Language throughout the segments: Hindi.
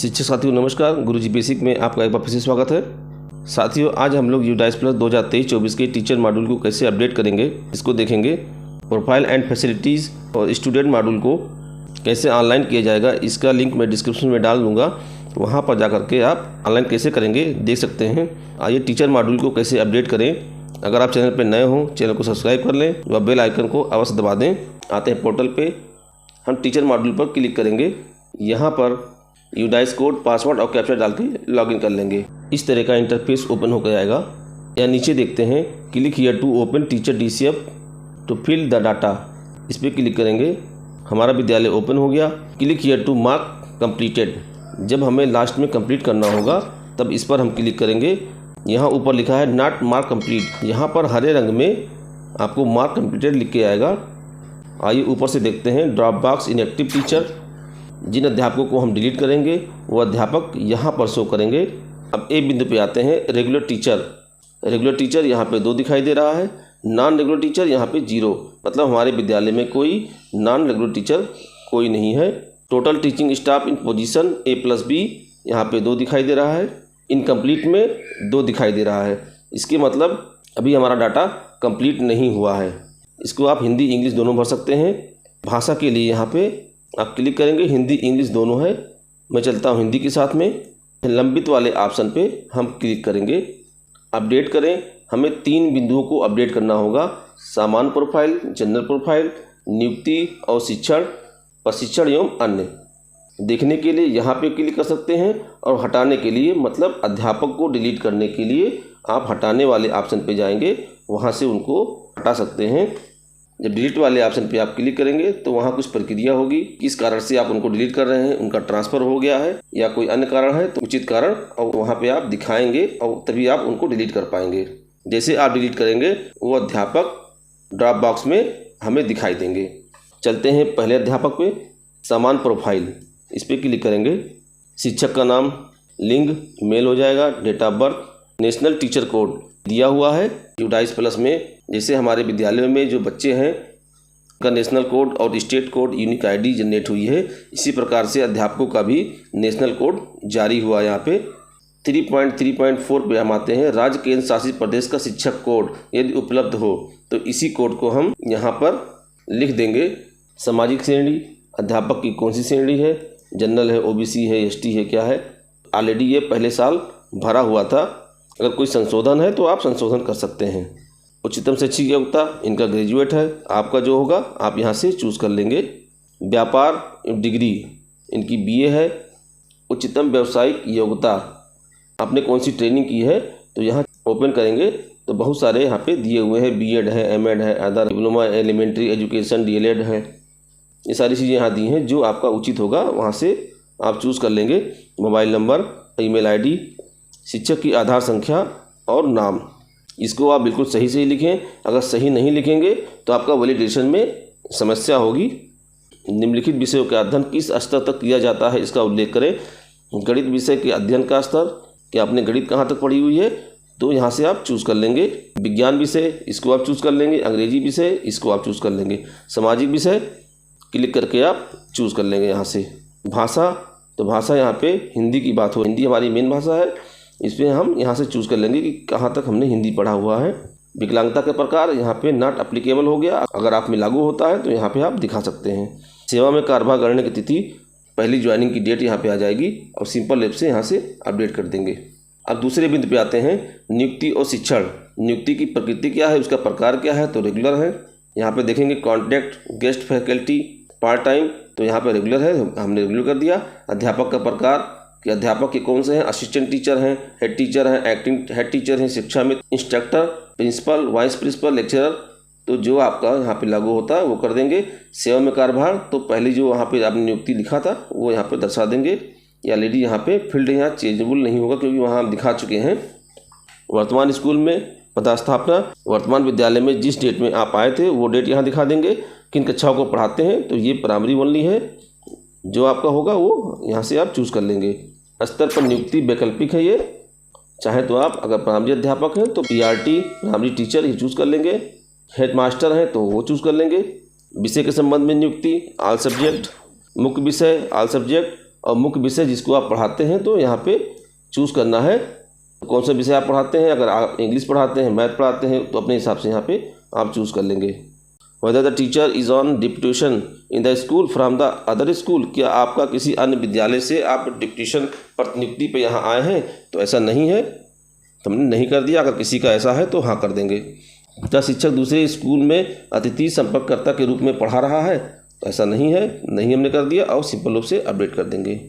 शिक्षक साथियों नमस्कार। गुरुजी बेसिक में आपका एक बार फिर से स्वागत है। साथियों आज हम लोग यूडाइस प्लस 2023-24 के टीचर मॉड्यूल को कैसे अपडेट करेंगे इसको देखेंगे। प्रोफाइल एंड फैसिलिटीज़ और स्टूडेंट मॉड्यूल को कैसे ऑनलाइन किया जाएगा इसका लिंक मैं डिस्क्रिप्शन में डाल दूँगा, वहाँ पर जा करके आप ऑनलाइन कैसे करेंगे देख सकते हैं। आइए टीचर मॉड्यूल को कैसे अपडेट करें। अगर आप चैनल पर नए हों चैनल को सब्सक्राइब कर लें व बेल आइकन को अवश्य दबा दें। आते हैं पोर्टल पे, हम टीचर मॉड्यूल पर क्लिक करेंगे। यहाँ पर यूडाइस कोड पासवर्ड और कैप्चा डाल के लॉगिन कर लेंगे। इस तरह का इंटरफेस ओपन होकर आएगा। या नीचे देखते हैं click here to open teacher DCF to fill the data, इस पर क्लिक करेंगे। हमारा विद्यालय ओपन हो गया। Click here to mark completed, जब हमें लास्ट में कंप्लीट करना होगा तब इस पर हम क्लिक करेंगे। यहाँ ऊपर लिखा है नॉट मार्क कंप्लीट, यहाँ पर हरे रंग में आपको मार्क कंप्लीटेड लिख के आएगा। आइए ऊपर से देखते हैं ड्रॉप बॉक्स इनएक्टिव टीचर, जिन अध्यापकों को हम डिलीट करेंगे वो अध्यापक यहाँ पर शो करेंगे। अब एक बिंदु पे आते हैं रेगुलर टीचर। रेगुलर टीचर यहाँ पे 2 दिखाई दे रहा है, नॉन रेगुलर टीचर यहाँ पे 0, मतलब हमारे विद्यालय में कोई नॉन रेगुलर टीचर कोई नहीं है। टोटल टीचिंग स्टाफ इन पोजीशन A+B यहाँ पे 2 दिखाई दे रहा है। इनकम्प्लीट में 2 दिखाई दे रहा है। इसके मतलब अभी हमारा डाटा कंप्लीट नहीं हुआ है। इसको आप हिंदी इंग्लिश दोनों भर सकते हैं। भाषा के लिए यहाँ पे आप क्लिक करेंगे, हिंदी इंग्लिश दोनों है। मैं चलता हूँ हिंदी के साथ में। लंबित वाले ऑप्शन पे हम क्लिक करेंगे। अपडेट करें, हमें 3 बिंदुओं को अपडेट करना होगा। सामान्य प्रोफाइल, जनरल प्रोफाइल, नियुक्ति और शिक्षण, प्रशिक्षण एवं अन्य। देखने के लिए यहाँ पे क्लिक कर सकते हैं और हटाने के लिए मतलब अध्यापक को डिलीट करने के लिए आप हटाने वाले ऑप्शन पे जाएंगे, वहाँ से उनको हटा सकते हैं। जब डिलीट वाले ऑप्शन पे आप क्लिक करेंगे तो वहाँ कुछ प्रक्रिया होगी, किस कारण से आप उनको डिलीट कर रहे हैं, उनका ट्रांसफ़र हो गया है या कोई अन्य कारण है तो उचित कारण और वहाँ पे आप दिखाएंगे और तभी आप उनको डिलीट कर पाएंगे। जैसे आप डिलीट करेंगे वो अध्यापक ड्रॉप बॉक्स में हमें दिखाई देंगे। चलते हैं पहले अध्यापक पे। समान प्रोफाइल, इस पर क्लिक करेंगे। शिक्षक का नाम लिंग मेल हो जाएगा। Date of birth, national teacher code दिया हुआ है यूडाइस प्लस में। जैसे हमारे विद्यालय में जो बच्चे हैं का नेशनल कोड और state code unique ID generate हुई है, इसी प्रकार से अध्यापकों का भी नेशनल कोड जारी हुआ। यहाँ पे 3.3.4 पे हम आते हैं राज्य केंद्र शासित प्रदेश का शिक्षक कोड यदि उपलब्ध हो तो इसी कोड को हम यहाँ पर लिख देंगे। सामाजिक श्रेणी, अध्यापक की कौन सी श्रेणी है, जनरल है, ओबीसी है, एसटी है, क्या है। ऑलरेडी ये पहले साल भरा हुआ था। अगर कोई संशोधन है तो आप संशोधन कर सकते हैं। उच्चतम शैक्षिक योग्यता, इनका ग्रेजुएट है, आपका जो होगा आप यहाँ से चूज़ कर लेंगे। व्यापार डिग्री, इनकी बीए है। उच्चतम व्यावसायिक योग्यता, आपने कौन सी ट्रेनिंग की है तो यहाँ ओपन करेंगे तो बहुत सारे यहाँ पे दिए हुए हैं। बीएड है, एमएड है, other diploma elementary education DElEd है, ये सारी चीज़ें यहाँ दी हैं। जो आपका उचित होगा वहाँ से आप चूज़ कर लेंगे। मोबाइल नंबर, ईमेल आईडी, शिक्षक की आधार संख्या और नाम, इसको आप बिल्कुल सही सही लिखें। अगर सही नहीं लिखेंगे तो आपका वैलिडेशन में समस्या होगी। निम्नलिखित विषयों का अध्ययन किस स्तर तक किया जाता है इसका उल्लेख करें। गणित विषय के अध्ययन का स्तर, कि आपने गणित कहाँ तक पढ़ी हुई है तो यहाँ से आप चूज़ कर लेंगे। विज्ञान विषय, इसको आप चूज़ कर लेंगे। अंग्रेजी विषय, इसको आप चूज़ कर लेंगे। सामाजिक विषय क्लिक करके आप चूज़ कर लेंगे यहाँ से। भाषा, तो भाषा यहाँ पे हिंदी की बात हो, हिंदी हमारी मेन भाषा है, इसमें हम यहाँ से चूज़ कर लेंगे कि कहाँ तक हमने हिंदी पढ़ा हुआ है। विकलांगता के प्रकार यहाँ पे नॉट एप्लीकेबल हो गया, अगर आप में लागू होता है तो यहाँ पे आप दिखा सकते हैं। सेवा में कार्यभार करने की तिथि, पहली ज्वाइनिंग की डेट यहाँ पे आ जाएगी और सिंपल ऐप से यहाँ से अपडेट कर देंगे। अब दूसरे बिंदु पे आते हैं नियुक्ति और शिक्षण। नियुक्ति की प्रकृति क्या है, उसका प्रकार क्या है, तो रेगुलर है। यहाँ पे देखेंगे contract, guest faculty, part time, तो यहाँ पे रेगुलर है, हमने रेगुलर कर दिया। अध्यापक का प्रकार कि अध्यापक के कौन से हैं, असिस्टेंट टीचर हैं, हेड टीचर हैं, एक्टिंग हेड टीचर हैं, शिक्षा में instructor, principal, vice principal, lecturer, तो जो आपका यहाँ पे लागू होता है वो कर देंगे। सेवा में कार्यभार, तो पहले जो वहाँ पे आपने नियुक्ति लिखा था वो यहाँ पे दर्शा देंगे। या ऑलरेडी यहाँ पे फील्ड यहाँ चेंजेबल नहीं होगा क्योंकि वहाँ हम दिखा चुके हैं। वर्तमान स्कूल में पदस्थापना, वर्तमान विद्यालय में जिस डेट में आप आए थे वो डेट यहाँ दिखा देंगे। किन कक्षाओं को पढ़ाते हैं तो ये प्राइमरी ओनली है, जो आपका होगा वो यहाँ से आप चूज़ कर लेंगे। स्तर पर नियुक्ति वैकल्पिक है, ये चाहे तो आप अगर प्राइमरी अध्यापक हैं तो पीआरटी प्राइमरी टीचर ये चूज़ कर लेंगे। हेडमास्टर हैं तो वो चूज़ कर लेंगे। विषय के संबंध में नियुक्ति ऑल सब्जेक्ट, मुख्य विषय ऑल सब्जेक्ट और मुख्य विषय जिसको आप पढ़ाते हैं तो यहाँ पे चूज़ करना है कौन सा विषय आप पढ़ाते हैं। अगर आप इंग्लिश पढ़ाते हैं, मैथ पढ़ाते हैं तो अपने हिसाब से यहाँ पे आप चूज़ कर लेंगे। Whether the teacher is on deputation in the school from the other school, क्या आपका किसी अन्य विद्यालय से आप डिप्यूटेशन प्रतिनियुक्ति पे यहाँ आए हैं, तो ऐसा नहीं है, तो हमने नहीं कर दिया। अगर किसी का ऐसा है तो हाँ कर देंगे। क्या शिक्षक दूसरे स्कूल में अतिथि संपर्ककर्ता के रूप में पढ़ा रहा है, तो ऐसा नहीं है, नहीं हमने कर दिया और सिंपल रूप से अपडेट कर देंगे।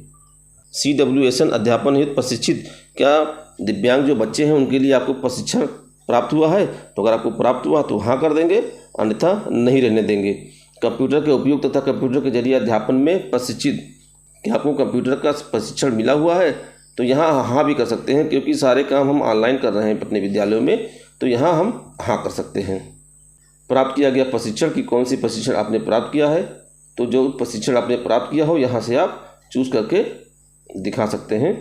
CWSN अध्यापन हेतु प्रशिक्षित, क्या दिव्यांग जो बच्चे हैं उनके लिए आपको प्रशिक्षण प्राप्त हुआ है, तो अगर आपको प्राप्त हुआ तो हाँ कर देंगे, अन्यथा नहीं रहने देंगे। कंप्यूटर के उपयोग तथा कंप्यूटर के जरिए अध्यापन में प्रशिक्षित, क्या आपको कंप्यूटर का प्रशिक्षण मिला हुआ है, तो यहाँ हाँ भी कर सकते हैं, क्योंकि सारे काम हम ऑनलाइन कर रहे हैं अपने विद्यालयों में, तो यहाँ हम हाँ कर सकते हैं। प्राप्त किया गया प्रशिक्षण की कौन सी प्रशिक्षण आपने प्राप्त किया है, तो जो प्रशिक्षण आपने प्राप्त किया हो यहाँ से आप चूज़ करके दिखा सकते हैं।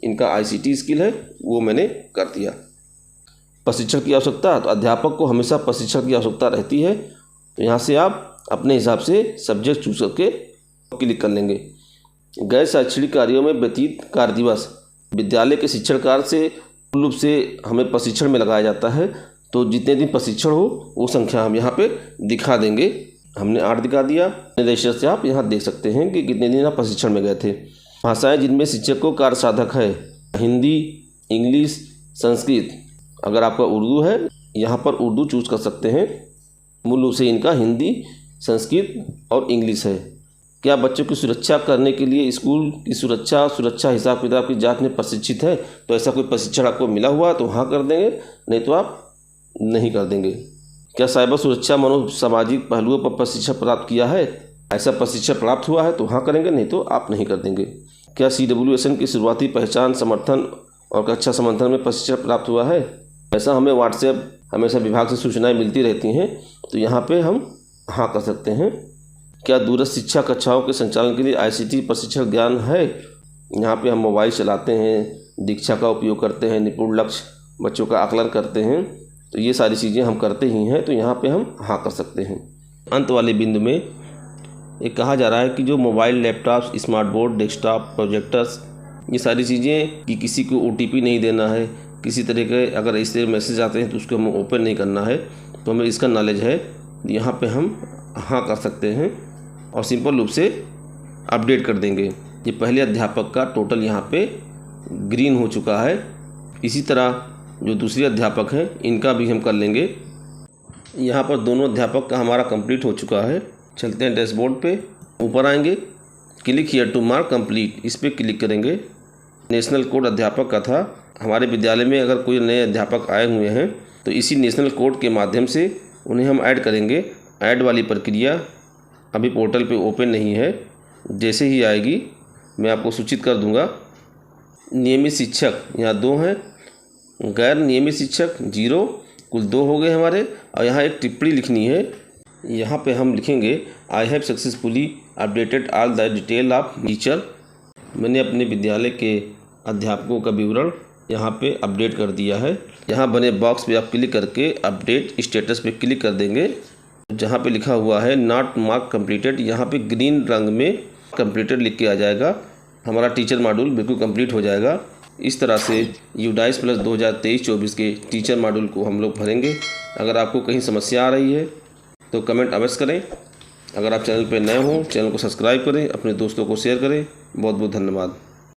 इनका ICT स्किल है वो मैंने कर दिया। प्रशिक्षण की आवश्यकता, तो अध्यापक को हमेशा प्रशिक्षण की आवश्यकता रहती है, तो यहाँ से आप अपने हिसाब से सब्जेक्ट चूज करके क्लिक कर लेंगे। गैर शैक्षणिक कार्यों में व्यतीत कार्य दिवस, विद्यालय के शिक्षण कार्य से मूल रूप से हमें प्रशिक्षण में लगाया जाता है, तो जितने दिन प्रशिक्षण हो वो संख्या हम यहाँ पे दिखा देंगे। हमने 8 दिखा दिया। रजिस्टर से आप यहाँ देख सकते हैं कि कितने दिन आप प्रशिक्षण में गए थे। भाषाएं जिनमें शिक्षक को कार्य साधक है, हिंदी, इंग्लिश, संस्कृत। अगर आपका उर्दू है यहाँ पर उर्दू चूज कर सकते हैं। मूल रूप से इनका हिंदी, संस्कृत और इंग्लिश है। क्या बच्चों की सुरक्षा करने के लिए स्कूल की सुरक्षा हिसाब किताब की जांच में प्रशिक्षित है, तो ऐसा कोई प्रशिक्षण आपको मिला हुआ तो हाँ कर देंगे, नहीं तो आप नहीं कर देंगे। क्या साइबर सुरक्षा मनोसामाजिक पहलुओं पर प्रशिक्षण प्राप्त किया है, ऐसा प्रशिक्षण प्राप्त हुआ है तो हाँ करेंगे, नहीं तो आप नहीं कर देंगे। क्या CWSN की शुरुआती पहचान, समर्थन और कक्षा समर्थन में प्रशिक्षण प्राप्त हुआ है, ऐसा हमें व्हाट्सएप हमेशा विभाग से सूचनाएं मिलती रहती हैं, तो यहाँ पे हम हाँ कर सकते हैं। क्या दूरस्थ शिक्षा कक्षाओं के संचालन के लिए ICT प्रशिक्षण ज्ञान है, यहाँ पे हम मोबाइल चलाते हैं, दीक्षा का उपयोग करते हैं, निपुण लक्ष्य बच्चों का आकलन करते हैं, तो ये सारी चीज़ें हम करते ही हैं, तो यहाँ पे हम हाँ कर सकते हैं। अंत वाले बिंदु में ये कहा जा रहा है कि जो mobile, laptop, smart board, desktop, projectors, ये सारी चीज़ें कि किसी को OTP नहीं देना है, किसी तरह के अगर इस तरह मैसेज आते हैं तो उसको हमें ओपन नहीं करना है, तो हमें इसका नॉलेज है, यहाँ पे हम हाँ कर सकते हैं और सिंपल रूप से अपडेट कर देंगे। ये पहले अध्यापक का टोटल यहाँ पे ग्रीन हो चुका है। इसी तरह जो दूसरे अध्यापक हैं इनका भी हम कर लेंगे। यहाँ पर दोनों अध्यापक का हमारा कंप्लीट हो चुका है। चलते हैं डैशबोर्ड पे, ऊपर आएंगे, click here to mark complete, इस पर क्लिक करेंगे। नेशनल कोड अध्यापक का था। हमारे विद्यालय में अगर कोई नए अध्यापक आए हुए हैं तो इसी नेशनल कोड के माध्यम से उन्हें हम ऐड करेंगे। ऐड वाली प्रक्रिया अभी पोर्टल पे ओपन नहीं है, जैसे ही आएगी मैं आपको सूचित कर दूंगा। नियमित शिक्षक यहाँ 2 हैं, गैर नियमित शिक्षक 0, कुल 2 हो गए हमारे। और यहाँ एक टिप्पणी लिखनी है, यहाँ पे हम लिखेंगे I have successfully updated all the detail of teacher. मैंने अपने विद्यालय के अध्यापकों का विवरण यहाँ पे अपडेट कर दिया है। यहाँ बने बॉक्स पे आप क्लिक करके अपडेट स्टेटस पे क्लिक कर देंगे। जहाँ पे लिखा हुआ है नॉट मार्क कंप्लीटेड, यहाँ पे ग्रीन रंग में कंप्लीटेड लिख के आ जाएगा। हमारा टीचर मॉड्यूल बिल्कुल कंप्लीट हो जाएगा। इस तरह से UDAIS प्लस 2023-24 के टीचर मॉड्यूल को हम लोग भरेंगे। अगर आपको कहीं समस्या आ रही है तो कमेंट अवश्य करें। अगर आप चैनल पर नए हों, चैनल को सब्सक्राइब करें, अपने दोस्तों को शेयर करें। बहुत बहुत धन्यवाद।